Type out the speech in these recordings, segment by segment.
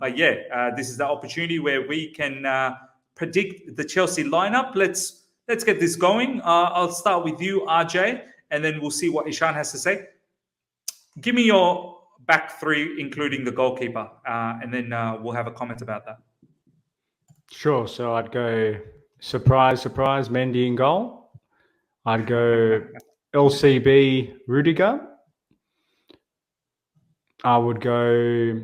But yeah, this is the opportunity where we can predict the Chelsea lineup. Let's get this going. I'll start with you, RJ, and then we'll see what Ishan has to say. Give me your back three, including the goalkeeper, and then we'll have a comment about that. Sure. So I'd go surprise, Mendy in goal. I'd go LCB Rudiger. I would go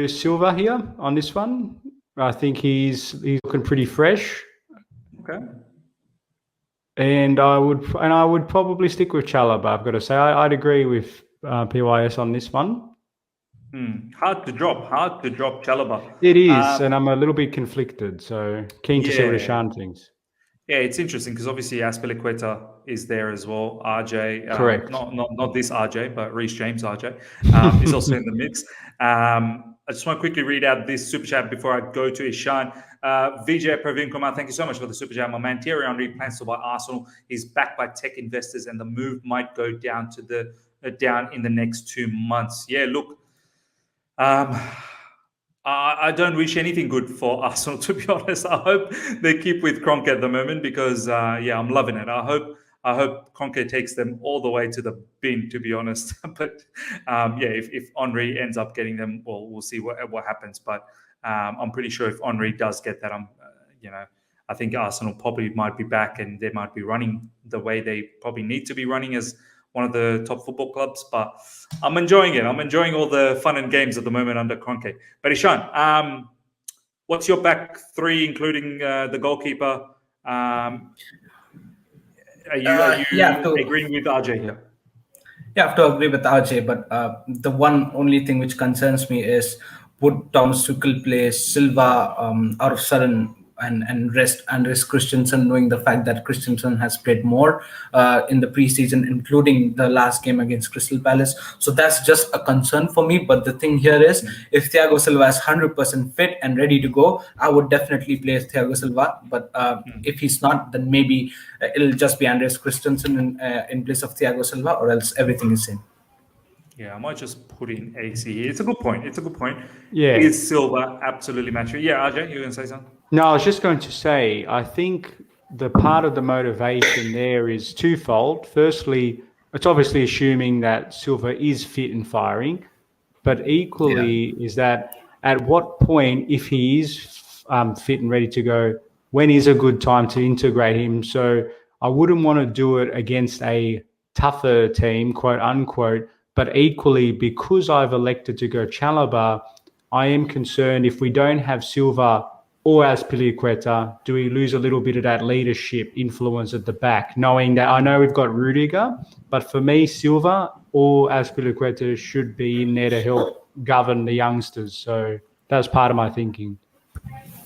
Silva here on this one. I think he's looking pretty fresh. Okay. And I would probably stick with Chalobah. I've got to say, I'd agree with PYS on this one. Hard to drop Chalobah. It is, and I'm a little bit conflicted. So keen to see what Ishan thinks. Yeah, it's interesting because obviously Azpilicueta is there as well. RJ, correct. Not this RJ, but Reece James RJ is also in the mix. I just want to quickly read out this super chat before I go to Ishan. Vijay Praveen Kumar, thank you so much for the super chat. My man Thierry Henry plans to buy Arsenal. He's backed by tech investors, and the move might go down to down in the next 2 months. Yeah, look, I don't wish anything good for Arsenal, to be honest. I hope they keep with Kroenke at the moment because, I'm loving it. I hope Kroenke takes them all the way to the bin, to be honest. But if Henry ends up getting them, well, we'll see what happens. But I'm pretty sure if Henry does get that, I think Arsenal probably might be back and they might be running the way they probably need to be running as one of the top football clubs. But I'm enjoying it. I'm enjoying all the fun and games at the moment under Kroenke. But Ishan, what's your back three, including the goalkeeper? Are you agreeing with RJ here? Yeah, I have to agree with RJ, but the only thing which concerns me is would Thomas Tuchel play Silva out of sudden and risk Christensen, knowing the fact that Christensen has played more in the preseason, including the last game against Crystal Palace. So that's just a concern for me. But the thing here is, if Thiago Silva is 100% fit and ready to go, I would definitely play Thiago Silva. But if he's not, then maybe it'll just be Andreas Christensen in place of Thiago Silva, or else everything is in. Yeah, I might just put in AC here. It's a good point. Yeah. Is Silva absolutely match fit? Yeah, RJ, you were going to say something? No, I was just going to say, I think the part of the motivation there is twofold. Firstly, it's obviously assuming that Silva is fit and firing, but equally is that at what point, if he is fit and ready to go, when is a good time to integrate him? So I wouldn't want to do it against a tougher team, quote unquote, but equally, because I've elected to go Chalobah, I am concerned if we don't have Silva or Azpilicueta, do we lose a little bit of that leadership influence at the back, knowing that I know we've got Rudiger, but for me, Silva or Azpilicueta should be in there to help govern the youngsters. So that's part of my thinking.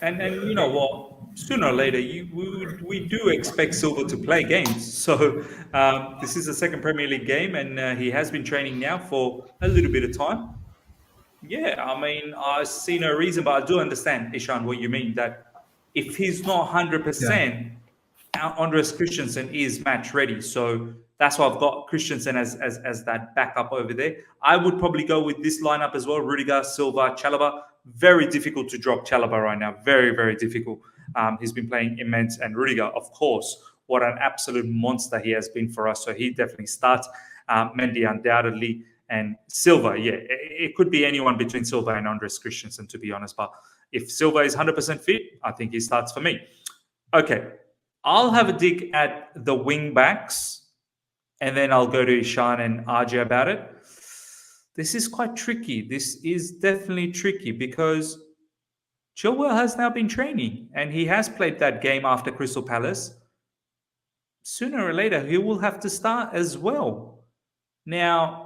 And you know what? Sooner or later, we do expect Silva to play games. So this is the second Premier League game, and he has been training now for a little bit of time. Yeah, I mean, I see no reason, but I do understand, Ishan, what you mean, that if he's not 100%, Andreas Christensen is match ready. So that's why I've got Christensen as that backup over there. I would probably go with this lineup as well: Rudiger, Silva, Chalobah. Very difficult to drop Chalobah right now. Very, very difficult. He's been playing immense. And Rudiger, of course, what an absolute monster he has been for us. So he definitely starts. Mendy undoubtedly. And Silva, it could be anyone between Silva and Andreas Christensen, to be honest. But if Silva is 100% fit, I think he starts for me. Okay, I'll have a dig at the wing backs, and then I'll go to Ishan and RJ about it. This is quite tricky. This is definitely tricky because Chilwell has now been training, and he has played that game after Crystal Palace. Sooner or later, he will have to start as well. Now,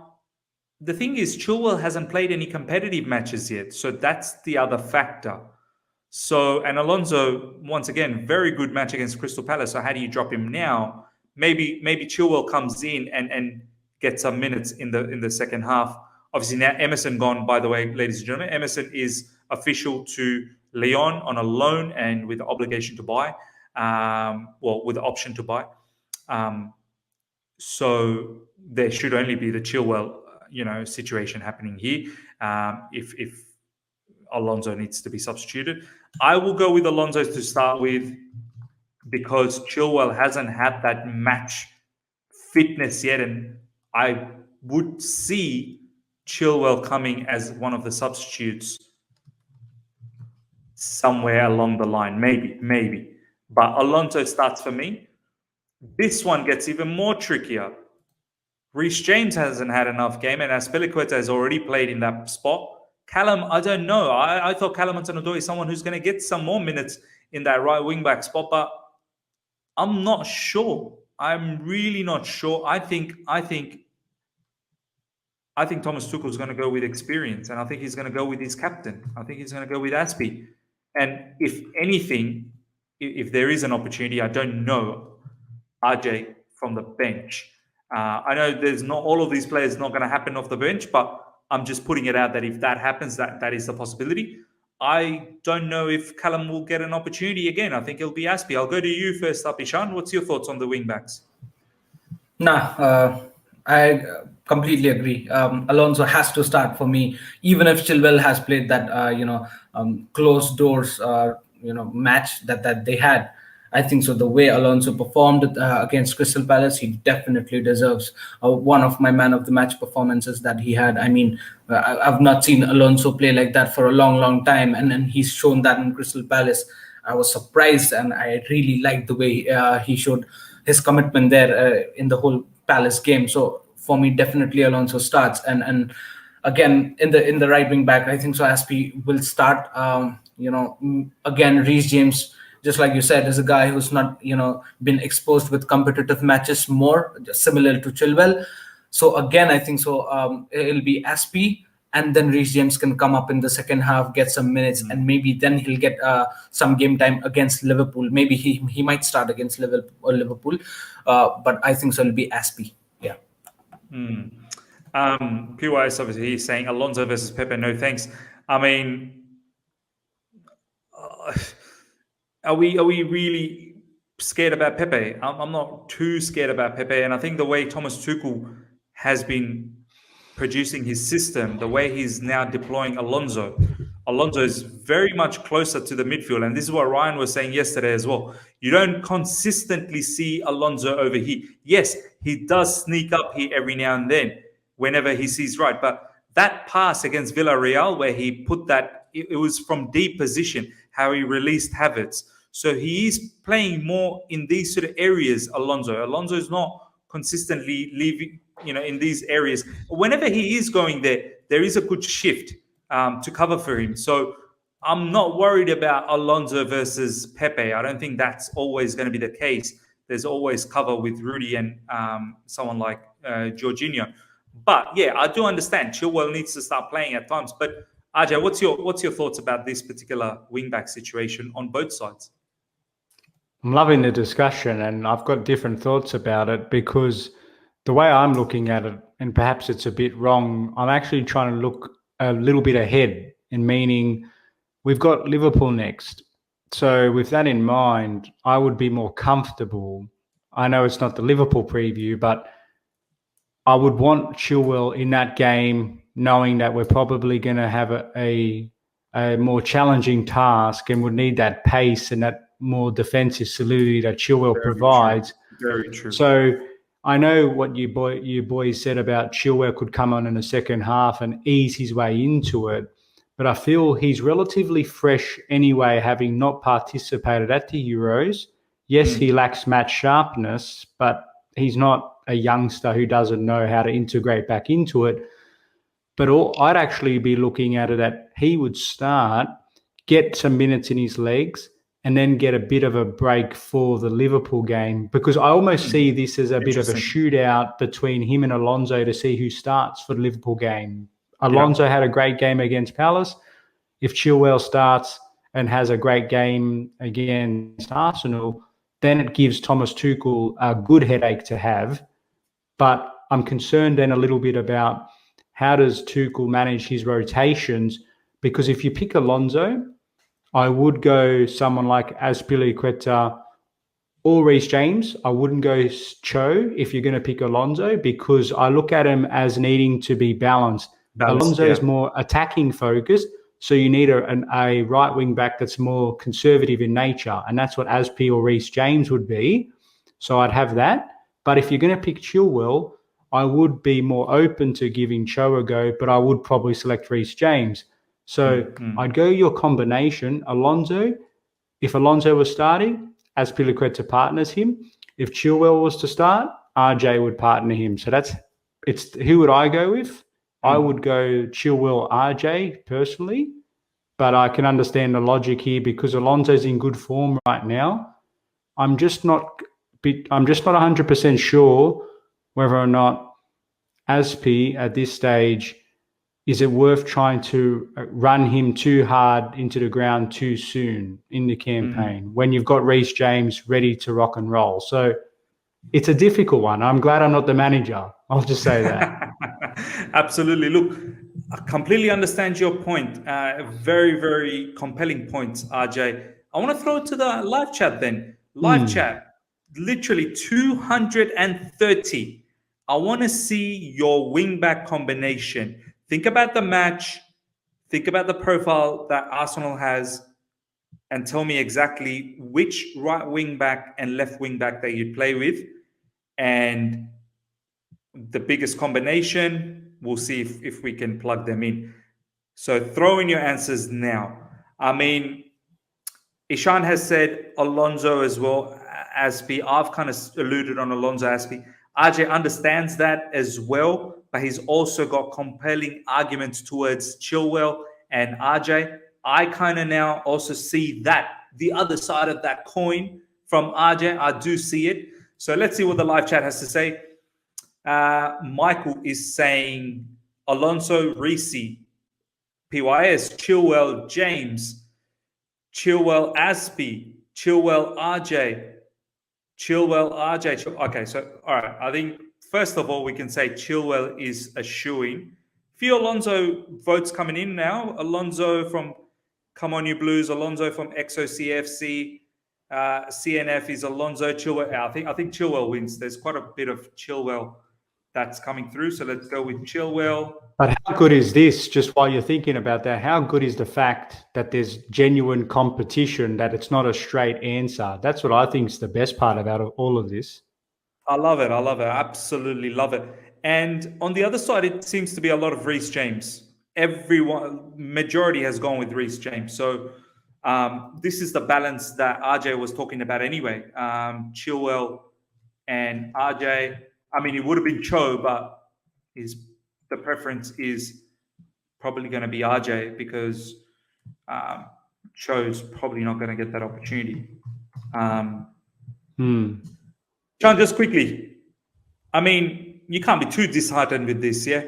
the thing is, Chilwell hasn't played any competitive matches yet. So that's the other factor. So, and Alonso, once again, very good match against Crystal Palace. So how do you drop him now? Maybe Chilwell comes in and gets some minutes in the second half. Obviously now Emerson gone, by the way, ladies and gentlemen. Emerson is official to Lyon on a loan and with the obligation to buy. With the option to buy. So there should only be the Chilwell situation happening here. if Alonso needs to be substituted. I will go with Alonso to start with because Chilwell hasn't had that match fitness yet, and I would see Chilwell coming as one of the substitutes somewhere along the line, maybe. But Alonso starts for me. This one gets even more trickier. Reece James hasn't had enough game, and Azpilicueta has already played in that spot. Callum, I don't know. I thought Callum Hudson-Odoi is someone who's going to get some more minutes in that right wing back spot, but I'm not sure. I'm really not sure. I think Thomas Tuchel is going to go with experience, and I think he's going to go with his captain. I think he's going to go with Aspie. And if anything, if there is an opportunity, I don't know, RJ from the bench. I know there's not all of these players not going to happen off the bench, but I'm just putting it out that if that happens, that is the possibility. I don't know if Callum will get an opportunity again. I think it'll be Aspie. I'll go to you first up, Ishan. What's your thoughts on the wing backs? I completely agree. Alonso has to start for me, even if Chilwell has played that closed doors match that they had. I think so. The way Alonso performed against Crystal Palace, he definitely deserves one of my man of the match performances that he had. I mean, I've not seen Alonso play like that for a long time, and he's shown that in Crystal Palace. I was surprised, and I really liked the way he showed his commitment there in the whole Palace game. So for me, definitely Alonso starts, and again in the right wing back, I think so. Aspie will start. Again, Reece James, just like you said, is a guy who's not been exposed with competitive matches more, similar to Chilwell. So again, I think so. It'll be Aspie, and then Reece James can come up in the second half, get some minutes, and maybe then he'll get some game time against Liverpool. Maybe he might start against Liverpool, but I think so. It'll be Aspie. Yeah. PYS obviously he's saying Alonso versus Pepe. No thanks. I mean, are we really scared about Pepe? I'm not too scared about Pepe, and I think the way Thomas Tuchel has been producing his system, the way he's now deploying Alonso is very much closer to the midfield. And this is what Ryan was saying yesterday as well. You don't consistently see Alonso over here. Yes, he does sneak up here every now and then whenever he sees right. But that pass against Villarreal where he put that, it was from deep position, how he released Havertz. So he is playing more in these sort of areas, Alonso. Alonso is not consistently leaving, in these areas. Whenever he is going there is a good shift to cover for him. So I'm not worried about Alonso versus Pepe. I don't think that's always going to be the case. There's always cover with Rudy and someone like Jorginho. But yeah, I do understand Chilwell needs to start playing at times. But Ajay, what's your thoughts about this particular wingback situation on both sides? I'm loving the discussion, and I've got different thoughts about it because the way I'm looking at it, and perhaps it's a bit wrong, I'm actually trying to look a little bit ahead, in meaning we've got Liverpool next. So with that in mind, I would be more comfortable. I know it's not the Liverpool preview, but I would want Chilwell in that game, knowing that we're probably going to have a more challenging task and would need that pace and that more defensive solidity that Chilwell provides. Very true. So I know what you boys said about Chilwell could come on in the second half and ease his way into it. But I feel he's relatively fresh anyway, having not participated at the Euros. Yes, he lacks match sharpness, but he's not a youngster who doesn't know how to integrate back into it. But I'd actually be looking at it that he would start, get some minutes in his legs, and then get a bit of a break for the Liverpool game, because I almost see this as a bit of a shootout between him and Alonso to see who starts for the Liverpool game. Alonso had a great game against Palace. If Chilwell starts and has a great game against Arsenal, then it gives Thomas Tuchel a good headache to have. But I'm concerned then a little bit about how does Tuchel manage his rotations, because if you pick Alonso, I would go someone like Azpilicueta or Reece James. I wouldn't go Cho if you're going to pick Alonso, because I look at him as needing to be balanced. Balanced, Alonso is yeah. more attacking focused. So you need a right wing back that's more conservative in nature. And that's what Aspi or Reece James would be. So I'd have that. But if you're going to pick Chilwell, I would be more open to giving Cho a go, but I would probably select Reece James. So I'd go your combination, Alonso. If Alonso was starting, Azpilicueta partners him. If Chilwell was to start, RJ would partner him. So it's who would I go with? I would go Chilwell RJ personally, but I can understand the logic here because Alonso's in good form right now. I'm just not 100% sure whether or not Aspi at this stage, is it worth trying to run him too hard into the ground too soon in the campaign when you've got Reece James ready to rock and roll? So it's a difficult one. I'm glad I'm not the manager. I'll just say that. Absolutely. Look, I completely understand your point. Very, very compelling points, RJ. I want to throw it to the live chat then. Live chat, literally 230. I want to see your wing-back combination. Think about the match. Think about the profile that Arsenal has and tell me exactly which right wing-back and left wing-back that you'd play with. And the biggest combination, we'll see if we can plug them in. So throw in your answers now. I mean, Ishan has said Alonso as well, Aspi. I've kind of alluded on Alonso Aspi. RJ understands that as well, but he's also got compelling arguments towards Chilwell and RJ. I kind of now also see that, the other side of that coin from RJ. I do see it. So let's see what the live chat has to say. Michael is saying Alonso, Reece, PYS, Chilwell, James, Chilwell, Aspi, Chilwell, RJ, Chilwell, RJ. Okay, so all right. I think first of all we can say Chilwell is a shoo-in. Few Alonso votes coming in now. Alonso from Come On You Blues, Alonso from XOCFC, CNF is Alonso. Chilwell. I think Chilwell wins. There's quite a bit of Chilwell that's coming through. So let's go with Chilwell. But how good is this, just while you're thinking about that, how good is the fact that there's genuine competition, that it's not a straight answer? That's what I think is the best part about all of this. I love it. I love it. Absolutely love it. And on the other side, it seems to be a lot of Reece James. Majority has gone with Reece James. So this is the balance that RJ was talking about anyway. Chilwell and RJ. I mean, it would have been Cho, but the preference is probably going to be RJ because Cho's probably not going to get that opportunity. John, just quickly, I mean, you can't be too disheartened with this, yeah?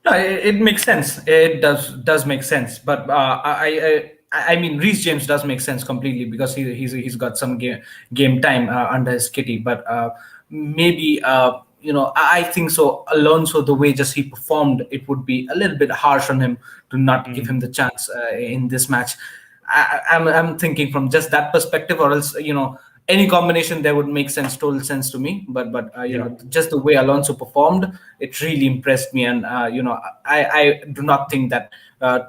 No, it makes sense. It does make sense. But I mean, Reece James does make sense completely because he's got some game time under his kitty. But maybe I think so. Alonso, the way just he performed, it would be a little bit harsh on him to not give him the chance in this match. I'm thinking from just that perspective, or else any combination there would make total sense to me. But just the way Alonso performed, it really impressed me. And I do not think that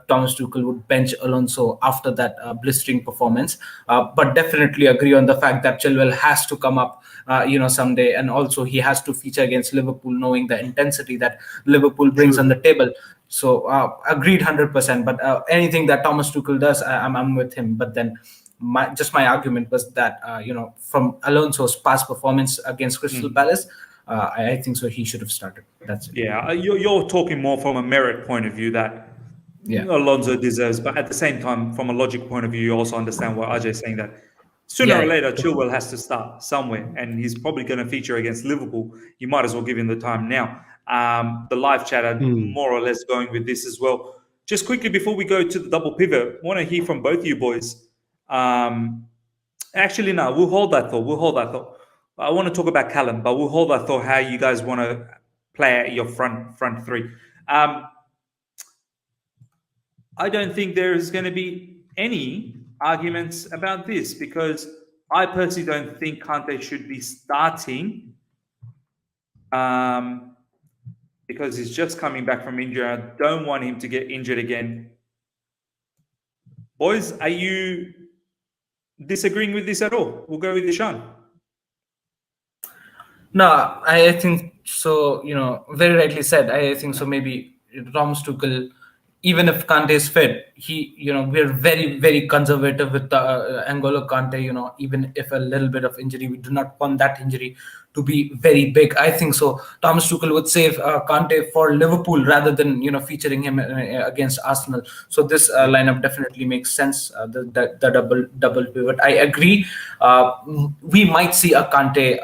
Thomas Tuchel would bench Alonso after that blistering performance. But definitely agree on the fact that Chilwell has to come up, someday, and also he has to feature against Liverpool, knowing the intensity that Liverpool brings on the table. So agreed 100%. But anything that Thomas Tuchel does, I'm with him. But then my argument was that from Alonso's past performance against Crystal Palace, I think so he should have started. That's it. Yeah, you're talking more from a merit point of view that Alonso deserves, but at the same time, from a logic point of view, you also understand what Ajay is saying, that sooner or later Chilwell has to start somewhere, and he's probably going to feature against Liverpool. You might as well give him the time now. The live chat are more or less going with this as well. Just quickly before we go to the double pivot, I want to hear from both you boys. Actually, no, we'll hold that thought. I want to talk about Callum, but we'll hold that thought. How you guys want to play at your front three? I don't think there is going to be any arguments about this because I personally don't think Kante should be starting. because he's just coming back from injury. I don't want him to get injured again. Boys, are you disagreeing with this at all? We'll go with Ishan. No, I think so. Very rightly said. I think so. Maybe Thomas Tuchel, even if Kante is fit, we're very, very conservative with N'Golo Kante. Even if a little bit of injury, we do not want that injury to be very big. I think so. Thomas Tuchel would save Kante for Liverpool rather than featuring him against Arsenal. So this lineup definitely makes sense. The double pivot. I agree. We might see a Kante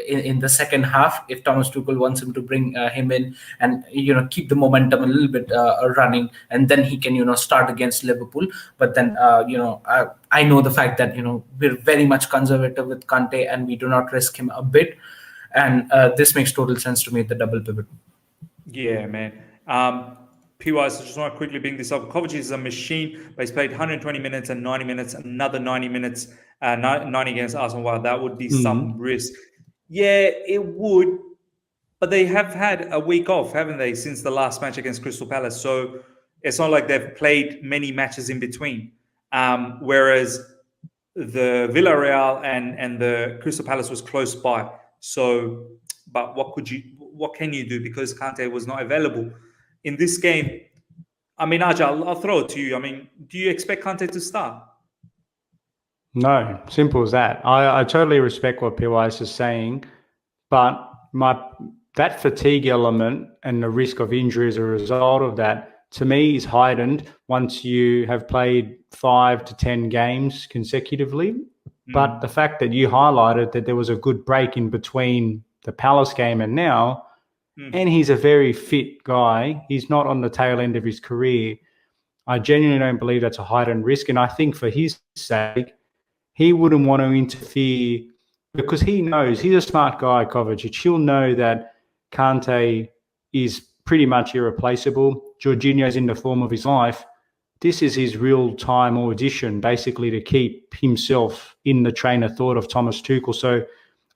in the second half if Thomas Tuchel wants him to bring him in and keep the momentum a little bit running, and then he can start against Liverpool. But then I know the fact that we're very much conservative with Kante and we do not risk him a bit, and this makes total sense to me, the double pivot. Yeah, man. P-wise, I just want to quickly bring this up. Kovacic is a machine, but he's played 120 minutes and 90 minutes, another 90 minutes, 90 against Arsenal. Wow, that would be some risk. Yeah, it would, but they have had a week off, haven't they, since the last match against Crystal Palace? So it's not like they've played many matches in between. Whereas the Villarreal and the Crystal Palace was close by. So, but what can you do, because Kante was not available in this game? I mean, Ajay, I'll throw it to you. I mean, do you expect Kante to start? No, simple as that. I totally respect what PYS is saying, but that fatigue element and the risk of injury as a result of that, to me, is heightened once you have played 5 to 10 games consecutively. But the fact that you highlighted that there was a good break in between the Palace game and now, and he's a very fit guy, he's not on the tail end of his career, I genuinely don't believe that's a heightened risk. And I think for his sake, he wouldn't want to interfere, because he knows, he's a smart guy, Kovacic. He'll know that Kante is pretty much irreplaceable. Jorginho's in the form of his life. This is his real-time audition, basically, to keep himself in the train of thought of Thomas Tuchel. So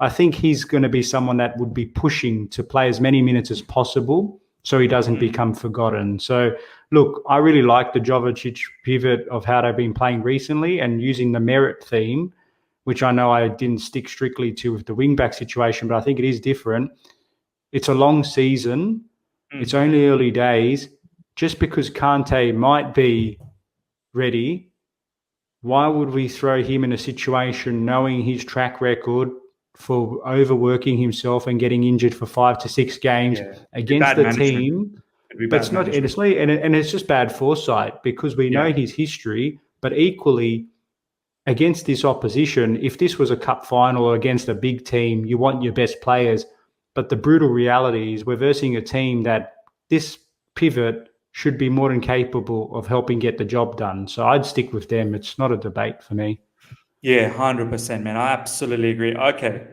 I think he's going to be someone that would be pushing to play as many minutes as possible so he doesn't become forgotten. So, look, I really like the Jovic pivot of how they've been playing recently and using the merit theme, which I know I didn't stick strictly to with the wingback situation, but I think it is different. It's a long season. It's only early days. Just because Kante might be ready, why would we throw him in a situation knowing his track record for overworking himself and getting injured for 5 to 6 games against the team? That's not, honestly, and it's just bad foresight, because we know his history, but equally against this opposition, if this was a cup final or against a big team, you want your best players. But the brutal reality is we're versing a team that this pivot should be more than capable of helping get the job done. So I'd stick with them. It's not a debate for me. Yeah, 100%, man. I absolutely agree. Okay.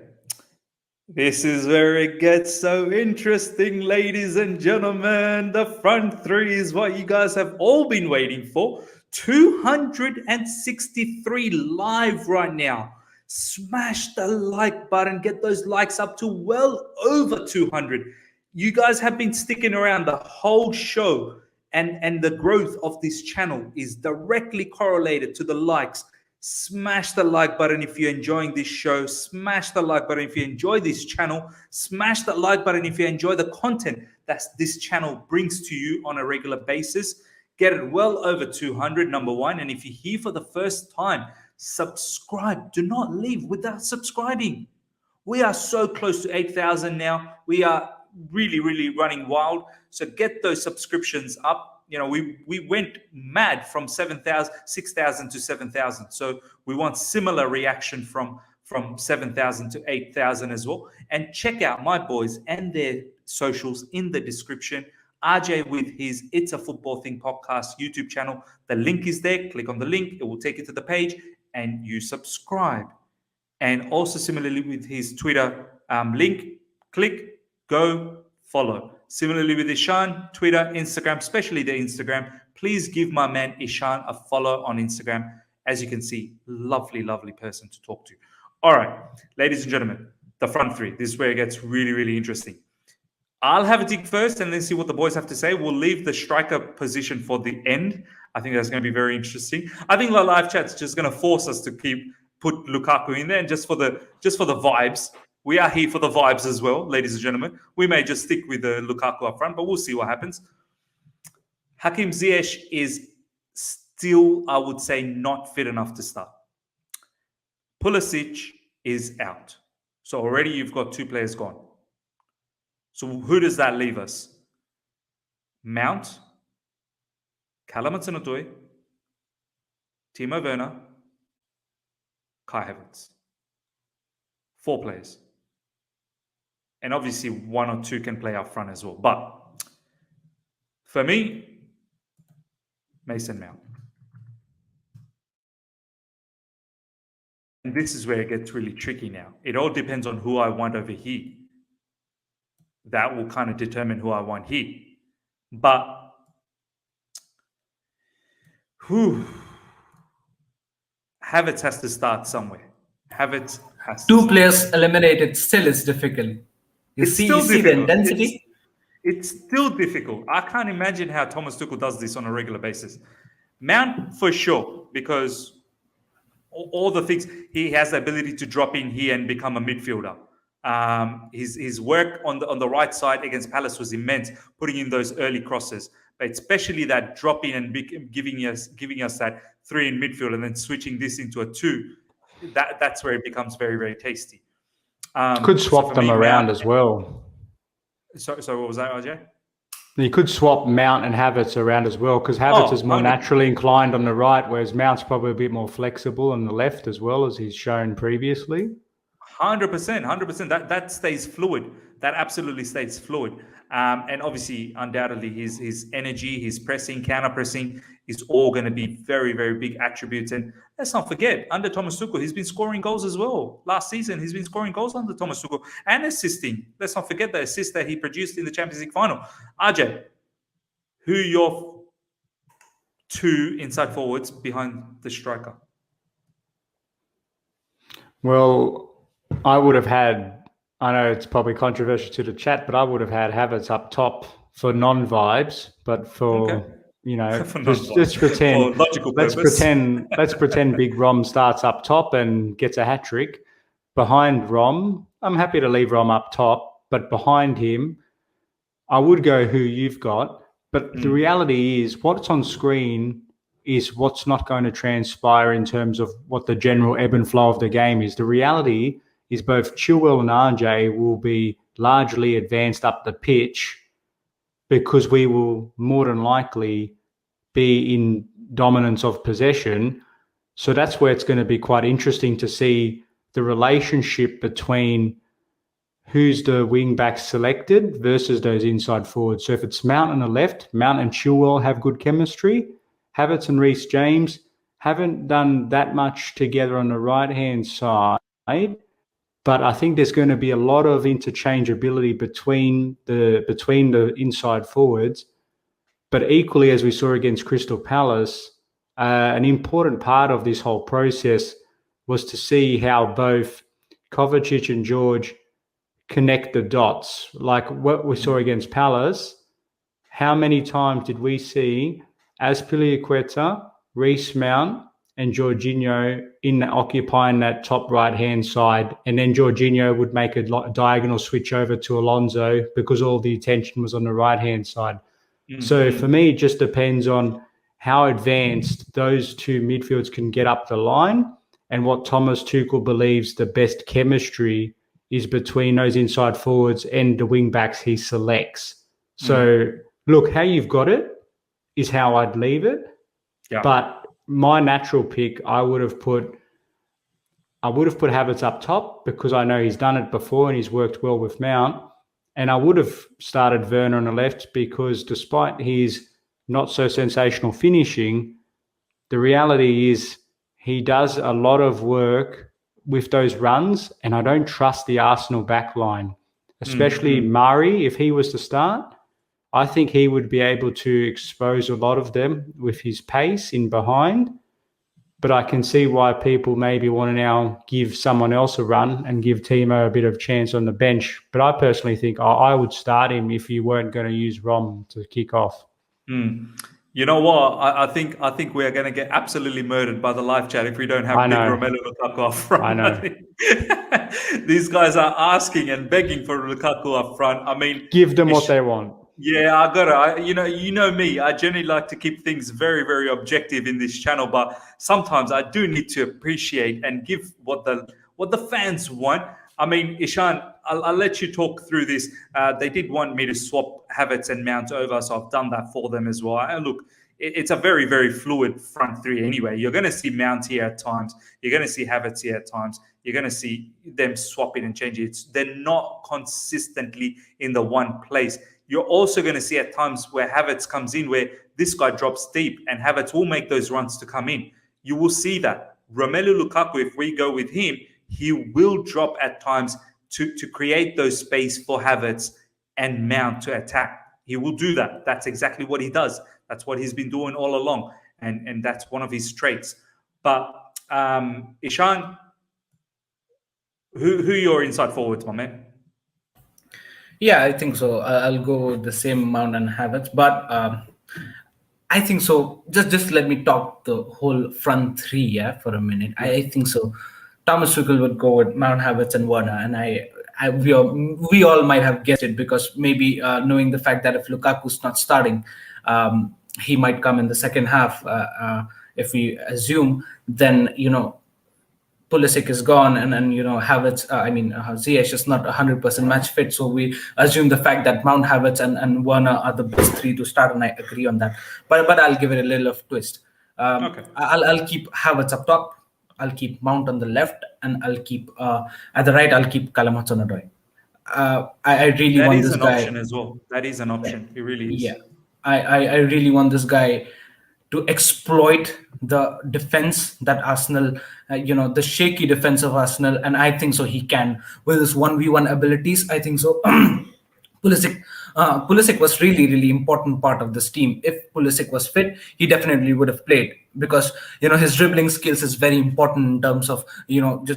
This is where it gets so interesting, ladies and gentlemen. The front three is what you guys have all been waiting for. 263 live right now. Smash the like button. Get those likes up to well over 200. You guys have been sticking around the whole show, and the growth of this channel is directly correlated to the likes. Smash the like button if you're enjoying this show. Smash the like button if you enjoy this channel. Smash the like button if you enjoy the content that this channel brings to you on a regular basis. Get it well over 200, number one. And if you're here for the first time, subscribe. Do not leave without subscribing. We are so close to 8,000 now. We are really, really running wild. So get those subscriptions up. You know, we went mad from 6,000 to 7,000. So we want similar reaction from 7,000 to 8,000 as well. And check out my boys and their socials in the description. RJ with his It's a Football Thing podcast YouTube channel. The link is there. Click on the link. It will take you to the page and you subscribe. And also similarly with his Twitter link, click, go, follow. Similarly with Ishan, Twitter, Instagram, especially the Instagram. Please give my man Ishan a follow on Instagram. As you can see, lovely, lovely person to talk to. All right, ladies and gentlemen, the front three. This is where it gets really, really interesting. I'll have a dig first and then see what the boys have to say. We'll leave the striker position for the end. I think that's going to be very interesting. I think the live chat's just going to force us to put Lukaku in there, and just for the vibes. We are here for the vibes as well, ladies and gentlemen. We may just stick with the Lukaku up front, but we'll see what happens. Hakim Ziyech is still, I would say, not fit enough to start. Pulisic is out. So already you've got 2 players gone. So who does that leave us? Mount, Callum Hudson-Odoi, Timo Werner, Kai Havertz. 4 players. And obviously 1 or 2 can play up front as well. But for me, Mason Mount. And this is where it gets really tricky now. It all depends on who I want over here. That will kind of determine who I want here. But Havertz has to start somewhere. Havertz has to 2 players eliminated still is difficult. You see the intensity? It's still difficult. I can't imagine how Thomas Tuchel does this on a regular basis. Mount for sure, because all the things, he has the ability to drop in here and become a midfielder. His work on the right side against Palace was immense, putting in those early crosses, but especially that drop in and giving us that 3 in midfield and then switching this into a 2. That's where it becomes very, very tasty. Could swap them around as well. So what was that, RJ? You could swap Mount and Havertz around as well, because Havertz is more naturally inclined on the right, whereas Mount's probably a bit more flexible on the left as well, as he's shown previously. 100%. That stays fluid. That absolutely stays fluid. And obviously, undoubtedly, his energy, his pressing, counter pressing is all going to be very, very big attributes. And let's not forget, under Thomas Tuchel, he's been scoring goals as well. Last season, he's been scoring goals under Thomas Tuchel and assisting. Let's not forget the assist that he produced in the Champions League final. RJ, who are your 2 inside forwards behind the striker? Well, I would have had, I know it's probably controversial to the chat, but I would have had Havertz up top for non-vibes, but for, let's pretend, let's pretend Big Rom starts up top and gets a hat-trick. Behind Rom, I'm happy to leave Rom up top, but behind him, I would go who you've got. But the reality is what's on screen is what's not going to transpire in terms of what the general ebb and flow of the game is. The reality is both Chilwell and RJ will be largely advanced up the pitch because we will more than likely be in dominance of possession. So that's where it's going to be quite interesting to see the relationship between who's the wing back selected versus those inside forwards. So if it's Mount on the left, Mount and Chilwell have good chemistry. Havertz and Reece James haven't done that much together on the right-hand side, but I think there's going to be a lot of interchangeability between the inside forwards. But equally, as we saw against Crystal Palace, an important part of this whole process was to see how both Kovacic and George connect the dots. Like what we saw against Palace, how many times did we see Azpilicueta, Reece Mount, and Jorginho occupying that top right-hand side, and then Jorginho would make a diagonal switch over to Alonso because all the attention was on the right-hand side. Mm-hmm. So for me, it just depends on how advanced those 2 midfields can get up the line and what Thomas Tuchel believes the best chemistry is between those inside forwards and the wing-backs he selects. So look, how you've got it is how I'd leave it. Yeah. But my natural pick, I would have put Havertz up top because I know he's done it before and he's worked well with Mount. And I would have started Werner on the left because despite his not so sensational finishing, the reality is he does a lot of work with those runs, and I don't trust the Arsenal back line, especially Murray. If he was to start, I think he would be able to expose a lot of them with his pace in behind. but I can see why people maybe want to now give someone else a run and give Timo a bit of chance on the bench. But I personally think I would start him if you weren't going to use Rom to kick off. You know what? I think we are going to get absolutely murdered by the live chat if we don't have I big know. Romelu Lukaku up front. I know. These guys are asking and begging for Lukaku up front. I mean, Give them what they want. Yeah, I gotta. You know me. I generally like to keep things very, very objective in this channel, but sometimes I do need to appreciate and give what the fans want. I mean, Ishan, I'll let you talk through this. They did want me to swap Havertz and Mount over, so I've done that for them as well. And look, it's a very, very fluid front three anyway. You're going to see Mount here at times. You're going to see Havertz here at times. You're going to see them swapping and changing. They're not consistently in the one place. You're also going to see at times where Havertz comes in, where this guy drops deep, and Havertz will make those runs to come in. You will see that. Romelu Lukaku, if we go with him, he will drop at times to create those space for Havertz and Mount to attack. He will do that. That's exactly what he does. That's what he's been doing all along, and that's one of his traits. But Ishan, who your inside forwards, my man? Yeah, I think so. I'll go with the same amount and Havertz, but I think so. Just let me talk the whole front three, for a minute. I think so. Thomas Tuchel would go with Mount, Havertz, and Werner, and we all might have guessed it because maybe knowing the fact that if Lukaku's not starting, he might come in the second half. If we assume, then Pulisic is gone, and then Havertz. Ziyech is not 100% match fit, so we assume the fact that Mount, Havertz, and Werner are the best three to start, and I agree on that. But I'll give it a little of twist. Okay. I'll keep Havertz up top. I'll keep Mount on the left, and I'll keep at the right. I'll keep Callum Hudson-Odoi. I really want this guy. That is an option as well. That is an option. It really is. Yeah, I really want this guy to exploit the defense that Arsenal, the shaky defense of Arsenal, and I think so he can with his 1v1 abilities. I think so. Pulisic was really, really important part of this team. If Pulisic was fit, he definitely would have played because his dribbling skills is very important in terms of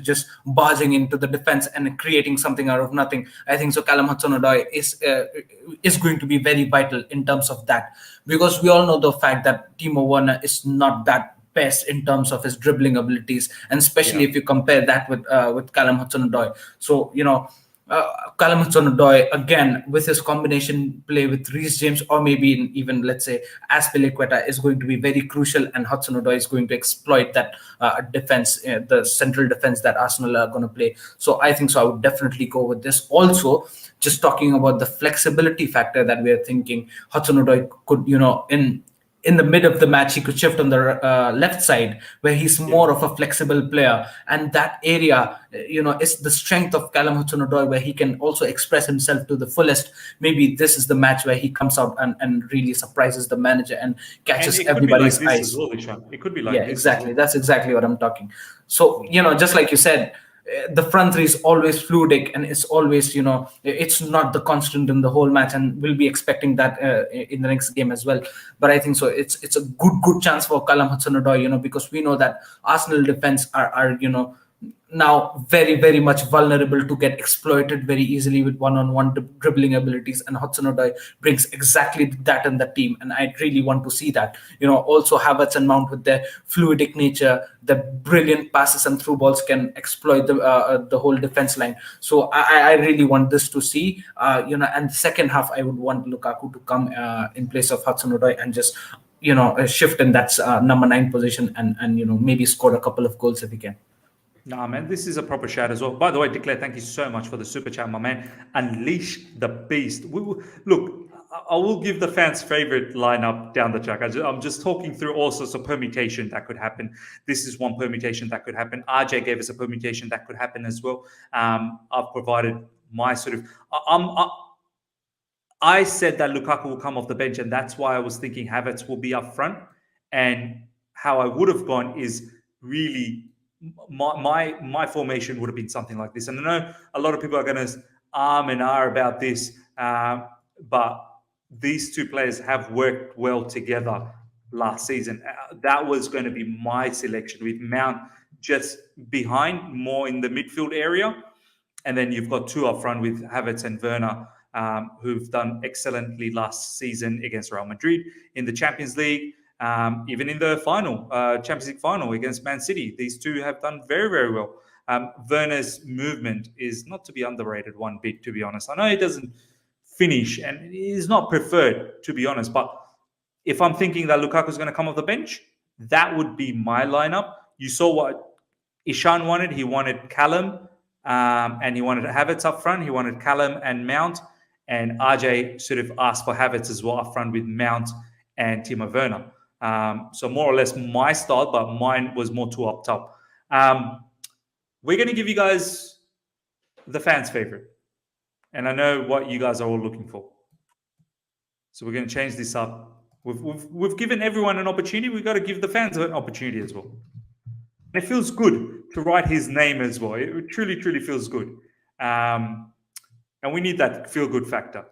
just barging into the defense and creating something out of nothing. I think so. Callum Hudson-Odoi is going to be very vital in terms of that because we all know the fact that Timo Werner is not that best in terms of his dribbling abilities, and especially if you compare that with Callum Hudson-Odoi. So Callum Hudson-Odoi again with his combination play with Reece James, or maybe even let's say Azpilicueta, is going to be very crucial, and Hudson-Odoi is going to exploit that defense, the central defense that Arsenal are going to play. So I think so. I would definitely go with this. Also, just talking about the flexibility factor that we are thinking, Hudson-Odoi could in the mid of the match, he could shift on the left side where he's more of a flexible player. And that area, is the strength of Callum Hudson-Odoi, where he can also express himself to the fullest. Maybe this is the match where he comes out and really surprises the manager and catches everybody's eyes. It could be like this. Exactly. That's exactly what I'm talking. So, just like you said, the front three is always fluidic, and it's always, it's not the constant in the whole match, and we'll be expecting that in the next game as well. But I think so. It's a good chance for Callum Hudson-Odoi, because we know that Arsenal defense are now very, very much vulnerable to get exploited very easily with one-on-one dribbling abilities, and Hudson-Odoi brings exactly that in the team, and I really want to see that. Also Havertz and Mount with their fluidic nature, the brilliant passes and through balls can exploit the whole defense line. So I really want this to see, and the second half I would want Lukaku to come in place of Hudson-Odoi and just shift in that number 9 position and maybe score a couple of goals if he can. Nah, man, this is a proper shout as well. By the way, Declare, thank you so much for the super chat, my man. Unleash the beast. Look, I will give the fans' favorite lineup down the track. I'm just talking through all sorts of permutation that could happen. This is one permutation that could happen. RJ gave us a permutation that could happen as well. I've provided my sort of... I said that Lukaku will come off the bench, and that's why I was thinking Havertz will be up front. And how I would have gone is really... My formation would have been something like this. And I know a lot of people are going to arm and ah about this, but these two players have worked well together last season. That was going to be my selection, with Mount just behind, more in the midfield area. And then you've got two up front with Havertz and Werner, who've done excellently last season against Real Madrid in the Champions League, even in the final, Champions League final against Man City. These two have done very, very well. Werner's movement is not to be underrated one bit, to be honest. I know he doesn't finish and he's not preferred, to be honest, but if I'm thinking that Lukaku is going to come off the bench, that would be my lineup. You saw what Ishan wanted. He wanted Callum, and he wanted Havertz up front. He wanted Callum and Mount. And RJ sort of asked for Havertz as well up front with Mount and Timo Werner. So more or less my style, but mine was more two up top. We're going to give you guys the fans' favorite. And I know what you guys are all looking for. So we're going to change this up. We've given everyone an opportunity. We've got to give the fans an opportunity as well. And it feels good to write his name as well. It truly, truly feels good. And we need that feel-good factor.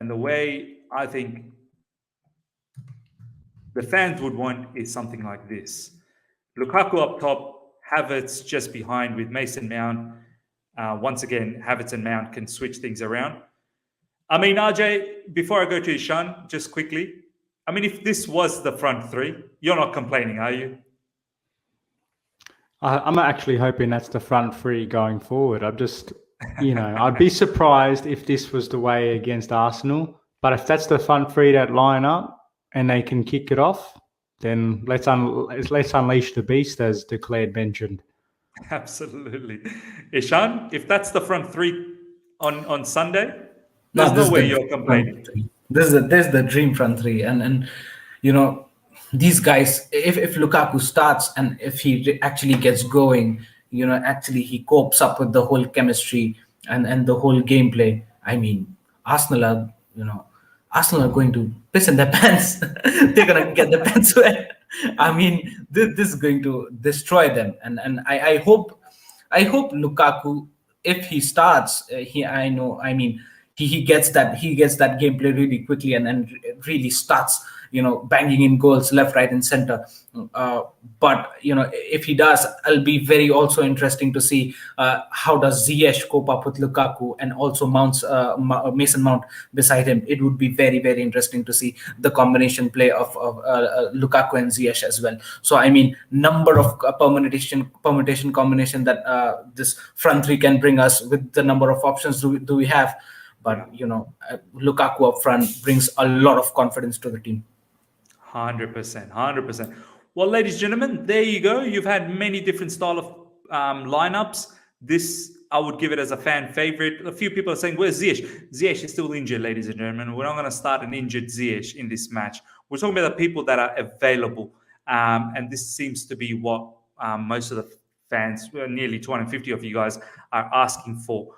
And the way I think the fans would want is something like this. Lukaku up top, Havertz just behind with Mason Mount. Once again, Havertz and Mount can switch things around. I mean, RJ, before I go to Ishan, just quickly, I mean, if this was the front three, you're not complaining, are you? I'm actually hoping that's the front three going forward. I'm just, I'd be surprised if this was the way against Arsenal. But if that's the front three that line up and they can kick it off, then let's unleash the beast, as declared mentioned. Absolutely. Ishan, if that's the front three on Sunday, there's no way you're complaining. This is the dream front three, and these guys. If Lukaku starts and if he actually gets going, actually he copes up with the whole chemistry and the whole gameplay. I mean, Arsenal are going to piss in their pants. They're gonna get their pants wet. I mean, this is going to destroy them, and I hope Lukaku, if he starts, he gets that gameplay really quickly and really starts banging in goals left, right, and center. But if he does, it'll be very also interesting to see how does Ziyech cope up with Lukaku and also Mason Mount beside him. It would be very, very interesting to see the combination play of Lukaku and Ziyech as well. So I mean, number of permutation combination that this front three can bring us with the number of options do we have. But Lukaku up front brings a lot of confidence to the team. 100%. Well, ladies and gentlemen, there you go. You've had many different style of lineups. This, I would give it as a fan favorite. A few people are saying, where's Ziyech? Ziyech is still injured, ladies and gentlemen. We're not going to start an injured Ziyech in this match. We're talking about the people that are available. And this seems to be what most of the fans, nearly 250 of you guys, are asking for.